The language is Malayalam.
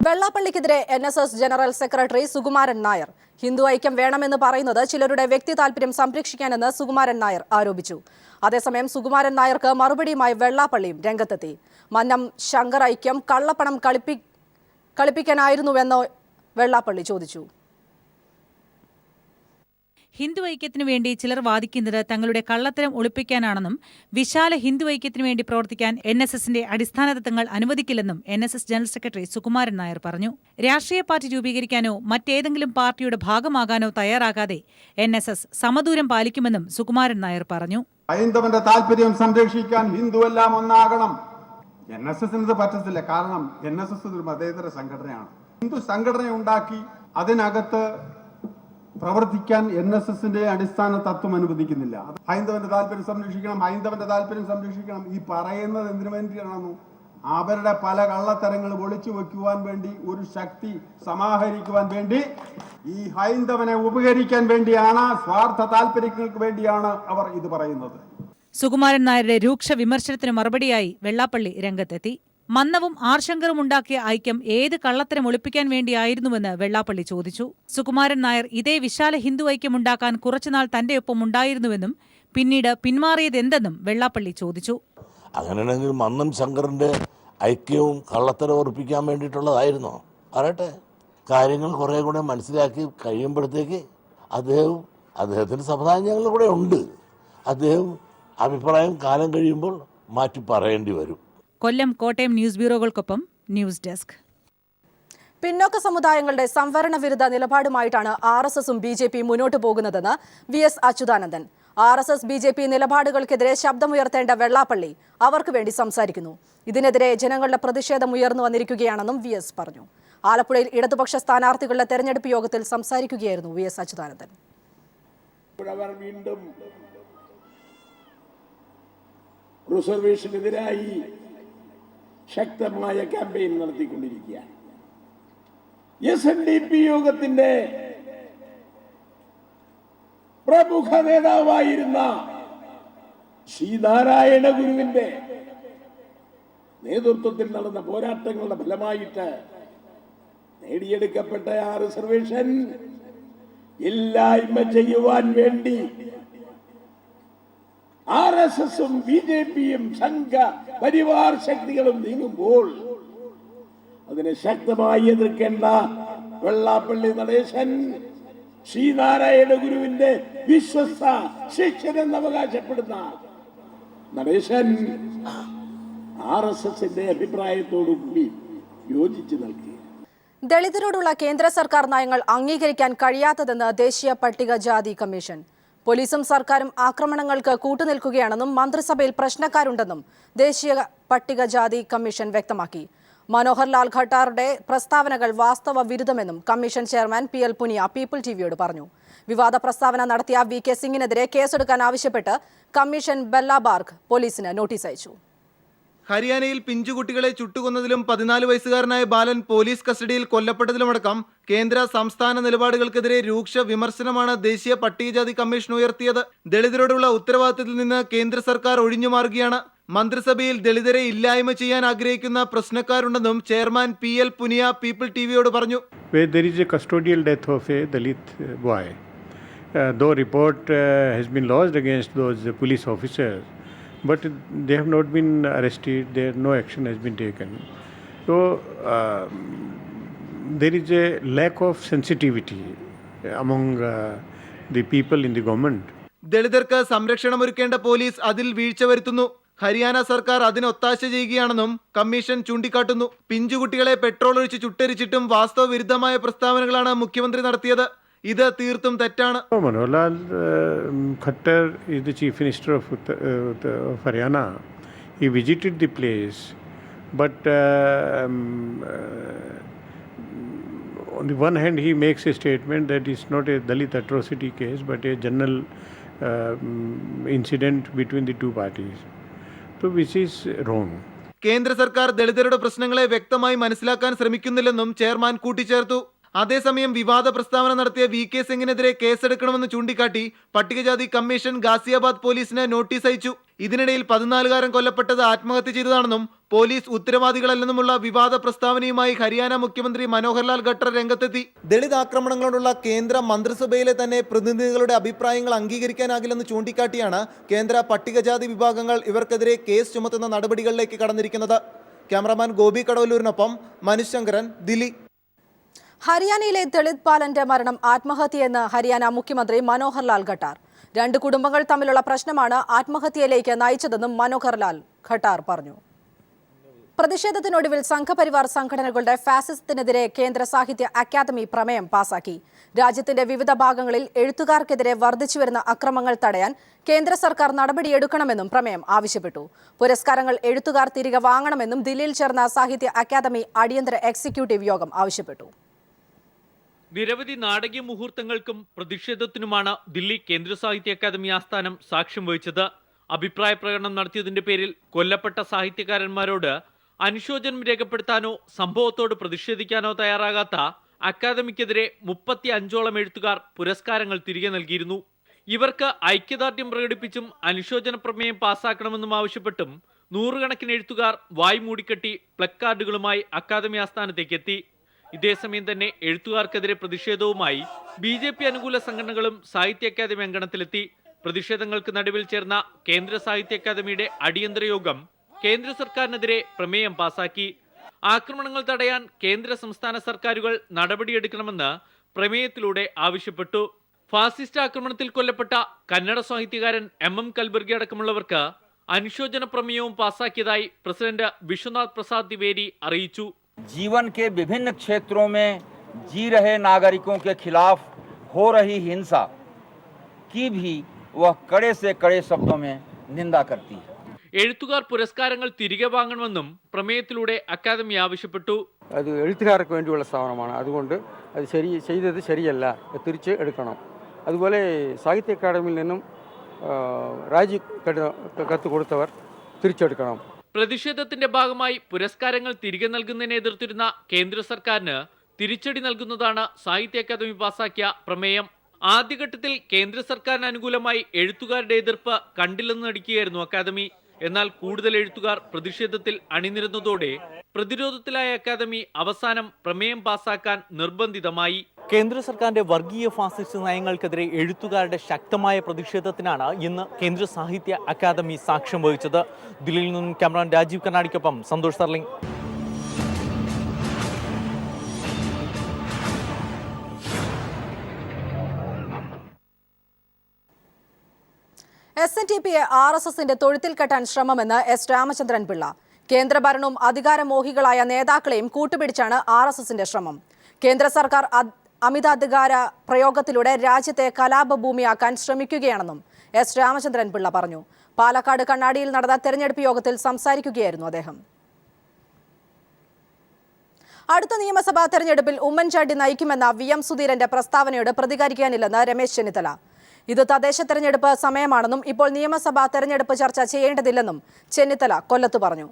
വെള്ളാപ്പള്ളിക്കെതിരെ NSS general secretary Sukumaran Nair Hindu ഐക്യം വേണമെന്ന് പറയുന്നത് ചിലരുടെ വ്യക്തി താൽപര്യം സംരക്ഷിക്കാനെന്ന് സുകുമാരൻ നായർ ആരോപിച്ചു. അതേസമയം സുകുമാരൻ നായർക്ക് മറുപടിയുമായി വെള്ളാപ്പള്ളിയും രംഗത്തെത്തി. മന്നം ശങ്കർ ഐക്യം കള്ളപ്പണം കളിപ്പിക്കാനായിരുന്നുവെന്ന് വെള്ളാപ്പള്ളി ചോദിച്ചു. ഹിന്ദു ഐക്യത്തിനു വേണ്ടി ചിലർ വാദിക്കുന്നത് തങ്ങളുടെ കള്ളത്തരം ഒളിപ്പിക്കാനാണെന്നും വിശാല ഹിന്ദു ഐക്യത്തിനു വേണ്ടി പ്രവർത്തിക്കാൻ NSSന്റെ അടിസ്ഥാന തത്വങ്ങൾ അനുവദിക്കില്ലെന്നും NSS general secretary Sukumaran Nair പറഞ്ഞു. രാഷ്ട്രീയ പാർട്ടി രൂപീകരിക്കാനോ മറ്റേതെങ്കിലും പാർട്ടിയുടെ ഭാഗമാകാനോ തയ്യാറാകാതെ NSS സമദൂരം പാലിക്കുമെന്നും സുകുമാരൻ നായർ പറഞ്ഞു. ഹൈന്ദവന്റെ താല്പര്യം സംരക്ഷിക്കാൻ ഹിന്ദുവെല്ലാം ഒന്നാകണം. NSSന് പറ്റത്തില്ല. കാരണം NSS ഒരു മതേതര സംഘടനയാണ്. ഹിന്ദു സംഘടന ഉണ്ടാക്കി അതിനകത്ത് പ്രവർത്തിക്കാൻ NSSന്റെ അടിസ്ഥാന തത്വം അനുവദിക്കുന്നില്ല. ഹൈന്ദവന്റെ താല്പര്യം സംരക്ഷിക്കണം. ഈ പറയുന്നത് എന്തിനു വേണ്ടിയാണെന്നു അവരുടെ പല കള്ളത്തരങ്ങൾ ഒളിച്ചു വെക്കുവാൻ വേണ്ടി, ഒരു ശക്തി സമാഹരിക്കുവാൻ വേണ്ടി, ഈ ഹൈന്ദവനെ ഉപകരിക്കാൻ വേണ്ടിയാണ്, സ്വാർത്ഥ താല്പര്യങ്ങൾക്ക് വേണ്ടിയാണ് അവർ ഇത് പറയുന്നത്. സുകുമാരൻ നായരുടെ രൂക്ഷ വിമർശനത്തിന് മറുപടിയായി വെള്ളാപ്പള്ളി രംഗത്തെത്തി. മന്നവും ആർശങ്കറും ഉണ്ടാക്കിയ ഐക്യം ഏത് കള്ളത്തരം ഒളിപ്പിക്കാൻ വേണ്ടിയായിരുന്നുവെന്ന് വെള്ളാപ്പള്ളി ചോദിച്ചു. സുകുമാരൻ നായർ ഇതേ വിശാല ഹിന്ദു ഐക്യം ഉണ്ടാക്കാൻ കുറച്ചുനാൾ തന്റെ ഒപ്പം ഉണ്ടായിരുന്നുവെന്നും പിന്നീട് പിന്മാറിയതെന്തെന്നും വെള്ളാപ്പള്ളി ചോദിച്ചു. അങ്ങനെയാണെങ്കിൽ മന്നം ശങ്കറിന്റെ ഐക്യവും കള്ളത്തരം ഉറപ്പിക്കാൻ വേണ്ടിയിട്ടുള്ളതായിരുന്നോ? പറയട്ടെ, കാര്യങ്ങൾ കുറെ കൂടെ മനസ്സിലാക്കി കഴിയുമ്പോഴത്തേക്ക് അദ്ദേഹത്തിന് സമുദായങ്ങൾ കൂടെ ഉണ്ട്. അദ്ദേഹം അഭിപ്രായം കാലം കഴിയുമ്പോൾ മാറ്റി പറയേണ്ടി വരും. കൊല്ലം, കോട്ടയം ന്യൂസ് ബ്യൂറോകൾക്കൊപ്പം ന്യൂസ് ഡെസ്ക്. പിന്നോക്ക സമുദായങ്ങളുടെ സംവരണ വിരുദ്ധ നിലപാടുമായിട്ടാണ് RSSും BJP മുന്നോട്ടു പോകുന്നതെന്ന് VS Achuthanandan. RSS BJP നിലപാടുകൾക്കെതിരെ ശബ്ദമുയർത്തേണ്ട Vellappally അവർക്ക് വേണ്ടി സംസാരിക്കുന്നു. ഇതിനെതിരെ ജനങ്ങളുടെ പ്രതിഷേധം ഉയർന്നു വന്നിരിക്കുകയാണെന്നും VS പറഞ്ഞു. ആലപ്പുഴയിൽ ഇടതുപക്ഷ സ്ഥാനാർത്ഥികളുടെ തെരഞ്ഞെടുപ്പ് യോഗത്തിൽ സംസാരിക്കുകയായിരുന്നു VS അച്യുതാനന്ദൻ. റിസർവേഷനെതിരായി ശക്തമായ ക്യാമ്പയിൻ നടത്തിക്കൊണ്ടിരിക്കുകയാണ്. SNDP യോഗത്തിന്റെ പ്രമുഖ നേതാവായിരുന്ന ശ്രീനാരായണ ഗുരുവിന്റെ നേതൃത്വത്തിൽ നടന്ന പോരാട്ടങ്ങളുടെ ഫലമായിട്ട് നേടിയെടുക്കപ്പെട്ട ആ റിസർവേഷൻ ഇല്ലായ്മ ചെയ്യുവാൻ വേണ്ടി RSSും BJPയും സംഘ പരിവാർ ശക്തികളും നീങ്ങുമ്പോൾ അതിനെ ശക്തമായി എതിർക്കേണ്ട വെള്ളാപ്പള്ളി നടേശൻ ശ്രീനാരായണ ഗുരുവിന്റെ വിശ്വസ്ത ശിഷ്യനെന്ന് അവകാശപ്പെടുന്ന നടേശൻ RSSന്റെ അഭിപ്രായത്തോടുകൂടി യോജിച്ചു നൽകി. ദളിതരോടുള്ള കേന്ദ്ര സർക്കാർ നയങ്ങൾ അംഗീകരിക്കാൻ കഴിയാത്തതെന്ന് ദേശീയ പട്ടികജാതി കമ്മീഷൻ. പോലീസും സർക്കാരും ആക്രമണങ്ങൾക്ക് കൂട്ടുനിൽക്കുകയാണെന്നും മന്ത്രിസഭയിൽ പ്രശ്നക്കാരുണ്ടെന്നും ദേശീയ പട്ടികജാതി കമ്മീഷൻ വ്യക്തമാക്കി. മനോഹർ ലാൽ ഖട്ടാറുടെ പ്രസ്താവനകൾ വാസ്തവ വിരുദ്ധമെന്നും commission chairman PL Punia people TVയോട് പറഞ്ഞു. വിവാദ പ്രസ്താവന നടത്തിയ VK സിംഗിനെതിരെ കേസെടുക്കാൻ ആവശ്യപ്പെട്ട് കമ്മീഷൻ ബെല്ലാബാർഗ് പോലീസിന് നോട്ടീസ് അയച്ചു. ഹരിയാനയിൽ പിഞ്ചുകുട്ടികളെ ചുട്ടുകൊന്നതിലും 14 വയസ്സുകാരനായ ബാലൻ പോലീസ് കസ്റ്റഡിയിൽ കൊല്ലപ്പെട്ടതിലുമടക്കം കേന്ദ്ര സംസ്ഥാന നിലപാടുകൾക്കെതിരെ രൂക്ഷ വിമർശനമാണ് ദേശീയ പട്ടികജാതി കമ്മീഷൻ ഉയർത്തിയത്. ദളിതരോടുള്ള ഉത്തരവാദിത്തത്തിൽ നിന്ന് കേന്ദ്ര സർക്കാർ ഒഴിഞ്ഞുമാറുകയാണ്. മന്ത്രിസഭയിൽ ദളിതരെ ഇല്ലായ്മ ചെയ്യാൻ ആഗ്രഹിക്കുന്ന പ്രശ്നക്കാരുണ്ടെന്നും ചെയർമാൻ PL പുനിയ പീപ്പിൾ TVയോട് പറഞ്ഞു. There is a custodial death of a Dalit boy. Though report has been lodged against those police officers, but they have not been arrested, no action has been taken. So there is a lack of sensitivity among the people in the government. ദളിതർക്ക് സംരക്ഷണം ഒരുക്കേണ്ട പോലീസ് അതിൽ വീഴ്ച വരുത്തുന്നു. ഹരിയാന സർക്കാർ അതിന് ഒത്താശ ചെയ്യുകയാണെന്നും കമ്മീഷൻ ചൂണ്ടിക്കാട്ടുന്നു. പിഞ്ചുകുട്ടികളെ പെട്രോൾ ഒഴിച്ച് ചുട്ടരിച്ചിട്ടും വാസ്തവ വിരുദ്ധമായ പ്രസ്താവനകളാണ് മുഖ്യമന്ത്രി നടത്തിയത്. ഇത് തീർത്തും തെറ്റാണ്. Manohar Lal Khattar is the Chief Minister of Haryana. He visited the place, but on the one hand he makes a statement that it's not a Dalit atrocity case but a general incident between the two parties, so which is wrong. കേന്ദ്ര സർക്കാർ ദളിതരുടെ പ്രശ്നങ്ങളെ വ്യക്തമായി മനസ്സിലാക്കാൻ ശ്രമിക്കുന്നില്ലെന്നും ചെയർമാൻ കൂട്ടിച്ചേർത്തു. അതേസമയം വിവാദ പ്രസ്താവന നടത്തിയ VK സിംഗിനെതിരെ കേസെടുക്കണമെന്ന് ചൂണ്ടിക്കാട്ടി പട്ടികജാതി കമ്മീഷൻ ഗാസിയാബാദ് പോലീസിന് നോട്ടീസ് അയച്ചു. ഇതിനിടയിൽ 14കാരൻ കൊല്ലപ്പെട്ടത് ആത്മഹത്യ ചെയ്തതാണെന്നും പോലീസ് ഉത്തരവാദികളല്ലെന്നുമുള്ള വിവാദ പ്രസ്താവനയുമായി ഹരിയാന മുഖ്യമന്ത്രി മനോഹർലാൽ ഖട്ടർ രംഗത്തെത്തി. ദളിത് ആക്രമണങ്ങളോടുള്ള കേന്ദ്ര മന്ത്രിസഭയിലെ തന്നെ പ്രതിനിധികളുടെ അഭിപ്രായങ്ങൾ അംഗീകരിക്കാനാകില്ലെന്ന് ചൂണ്ടിക്കാട്ടിയാണ് കേന്ദ്ര പട്ടികജാതി വിഭാഗങ്ങൾ ഇവർക്കെതിരെ കേസ് ചുമത്തുന്ന നടപടികളിലേക്ക് കടന്നിരിക്കുന്നത്. ക്യാമറാമാൻ ഗോപി കടവല്ലൂരിനൊപ്പം മനീഷ് ശങ്കരൻ, ദില്ലി. ഹരിയാനയിലെ ദളിത് ബാലന്റെ മരണം ആത്മഹത്യയെന്ന് ഹരിയാന മുഖ്യമന്ത്രി മനോഹർലാൽ ഖട്ടാർ. 2 കുടുംബങ്ങൾ തമ്മിലുള്ള പ്രശ്നമാണ് ആത്മഹത്യയിലേക്ക് നയിച്ചതെന്നും മനോഹർലാൽ ഖട്ടാർ പറഞ്ഞു. പ്രതിഷേധത്തിനൊടുവിൽ സംഘപരിവാർ സംഘടനകളുടെ ഫാസിസത്തിനെതിരെ കേന്ദ്ര സാഹിത്യ അക്കാദമി പ്രമേയം പാസാക്കി. രാജ്യത്തിന്റെ വിവിധ ഭാഗങ്ങളിൽ എഴുത്തുകാർക്കെതിരെ വർദ്ധിച്ചുവരുന്ന അക്രമങ്ങൾ തടയാൻ കേന്ദ്ര സർക്കാർ നടപടിയെടുക്കണമെന്നും പ്രമേയം ആവശ്യപ്പെട്ടു. പുരസ്കാരങ്ങൾ എഴുത്തുകാർ തിരികെ വാങ്ങണമെന്നും ദില്ലിയിൽ ചേർന്ന സാഹിത്യ അക്കാദമി അടിയന്തര എക്സിക്യൂട്ടീവ് യോഗം ആവശ്യപ്പെട്ടു. നിരവധി നാടകീയ മുഹൂർത്തങ്ങൾക്കും പ്രതിഷേധത്തിനുമാണ് ദില്ലി കേന്ദ്ര സാഹിത്യ അക്കാദമി ആസ്ഥാനം സാക്ഷ്യം വഹിച്ചത്. അഭിപ്രായ പ്രകടനം നടത്തിയതിന്റെ പേരിൽ കൊല്ലപ്പെട്ട സാഹിത്യകാരന്മാരോട് അനുശോചനം രേഖപ്പെടുത്താനോ സംഭവത്തോട് പ്രതിഷേധിക്കാനോ തയ്യാറാകാത്ത അക്കാദമിക്കെതിരെ 35ഓളം എഴുത്തുകാർ പുരസ്കാരങ്ങൾ തിരികെ നൽകിയിരുന്നു. ഇവർക്ക് ഐക്യദാർഢ്യം പ്രകടിപ്പിച്ചും അനുശോചന പ്രമേയം പാസാക്കണമെന്നും ആവശ്യപ്പെട്ടും 100 കണക്കിന് എഴുത്തുകാർ വായ് മൂടിക്കെട്ടി പ്ലക്കാർഡുകളുമായി അക്കാദമി ആസ്ഥാനത്തേക്ക് എത്തി. ഇതേസമയം തന്നെ എഴുത്തുകാർക്കെതിരെ പ്രതിഷേധവുമായി BJP അനുകൂല സംഘടനകളും സാഹിത്യ അക്കാദമി അങ്കണത്തിലെത്തി. പ്രതിഷേധങ്ങൾക്ക് നടുവിൽ ചേർന്ന കേന്ദ്ര സാഹിത്യ അക്കാദമിയുടെ അടിയന്തര യോഗം കേന്ദ്ര സർക്കാരിനെതിരെ പ്രമേയം പാസാക്കി. ആക്രമണങ്ങൾ തടയാൻ കേന്ദ്ര സംസ്ഥാന സർക്കാരുകൾ നടപടിയെടുക്കണമെന്ന് പ്രമേയത്തിലൂടെ ആവശ്യപ്പെട്ടു. ഫാസിസ്റ്റ് ആക്രമണത്തിൽ കൊല്ലപ്പെട്ട കന്നഡ സാഹിത്യകാരൻ MM കൽബുർഗി അടക്കമുള്ളവർക്ക് അനുശോചന പ്രമേയവും പാസാക്കിയതായി പ്രസിഡന്റ് വിശ്വനാഥ് പ്രസാദ് ദ്വിവേദി അറിയിച്ചു. जीवन के विभिन्न क्षेत्रों में जी रहे नागरिकों के खिलाफ हो रही हिंसा की भी वह कड़े से कड़े शब्दों में निंदा करती है. എഴുത്തുകാർ പുരസ്കാരങ്ങൾ തിരികെ വാങ്ങണമെന്നും പ്രമേയത്തിലൂടെ അക്കാദമി ആവശ്യപ്പെട്ടു. അത് എഴുത്തുകാർക്ക് വേണ്ടിയുള്ള സ്ഥാപനമാണ്. അതുകൊണ്ട് അത് ചെയ്തത് ശരിയല്ല, തിരിച്ച് എടുക്കണം. അതുപോലെ സാഹിത്യ അക്കാദമിയിൽ നിന്നും രാജി കത്ത് കൊടുത്തവർ തിരിച്ചെടുക്കണം. പ്രതിഷേധത്തിന്റെ ഭാഗമായി പുരസ്കാരങ്ങൾ തിരികെ നൽകുന്നതിനെ എതിർത്തിരുന്ന കേന്ദ്ര സർക്കാരിന് തിരിച്ചടി നൽകുന്നതാണ് സാഹിത്യ അക്കാദമി പാസാക്കിയ പ്രമേയം. ആദ്യഘട്ടത്തിൽ കേന്ദ്ര സർക്കാരിന് അനുകൂലമായി എഴുത്തുകാരുടെ എതിർപ്പ് കണ്ടില്ലെന്ന് നടിക്കുകയായിരുന്നു അക്കാദമി. എന്നാൽ കൂടുതൽ എഴുത്തുകാർ പ്രതിഷേധത്തിൽ അണിനിരുന്നതോടെ പ്രതിരോധത്തിലായ അക്കാദമി അവസാനം പ്രമേയം പാസാക്കാൻ നിർബന്ധിതമായി. കേന്ദ്ര സർക്കാരിന്റെ വർഗീയ ഫാസിസ്റ്റ് നയങ്ങൾക്കെതിരെ എഴുത്തുകാരുടെ ശക്തമായ പ്രതിഷേധത്തിനാണ് ഇന്ന് കേന്ദ്ര സാഹിത്യ അക്കാദമി സാക്ഷ്യം വഹിച്ചത്. ദില്ലിയിൽ നിന്നും ക്യാമറാമാൻ രാജീവ് കർണാടിക്കൊപ്പം സന്തോഷ് സർലിംഗ്. SNDPയെ RSSന്റെ തൊഴുത്തിൽ കെട്ടാൻ ശ്രമമെന്ന് S. രാമചന്ദ്രൻ പിള്ള. കേന്ദ്രഭരണവും അധികാരമോഹികളായ നേതാക്കളെയും കൂട്ടുപിടിച്ചാണ് RSSന്റെ ശ്രമം. കേന്ദ്ര സർക്കാർ അമിതാധികാര പ്രയോഗത്തിലൂടെ രാജ്യത്തെ കലാപഭൂമിയാക്കാൻ ശ്രമിക്കുകയാണെന്നും S. രാമചന്ദ്രൻ പിള്ള പറഞ്ഞു. പാലക്കാട് കണ്ണാടിയിൽ നടന്ന തെരഞ്ഞെടുപ്പ് യോഗത്തിൽ സംസാരിക്കുകയായിരുന്നു അദ്ദേഹം. അടുത്ത നിയമസഭാ തെരഞ്ഞെടുപ്പിൽ ഉമ്മൻചാണ്ടി നയിക്കുമെന്ന VM സുധീരന്റെ പ്രസ്താവനയോട് പ്രതികരിക്കാനില്ലെന്ന് രമേശ് ചെന്നിത്തല. ഇത് തദ്ദേശ തെരഞ്ഞെടുപ്പ് സമയമാണെന്നും ഇപ്പോൾ നിയമസഭാ തെരഞ്ഞെടുപ്പ് ചർച്ച ചെയ്യേണ്ടതില്ലെന്നും ചെന്നിത്തല കൊല്ലത്ത് പറഞ്ഞു.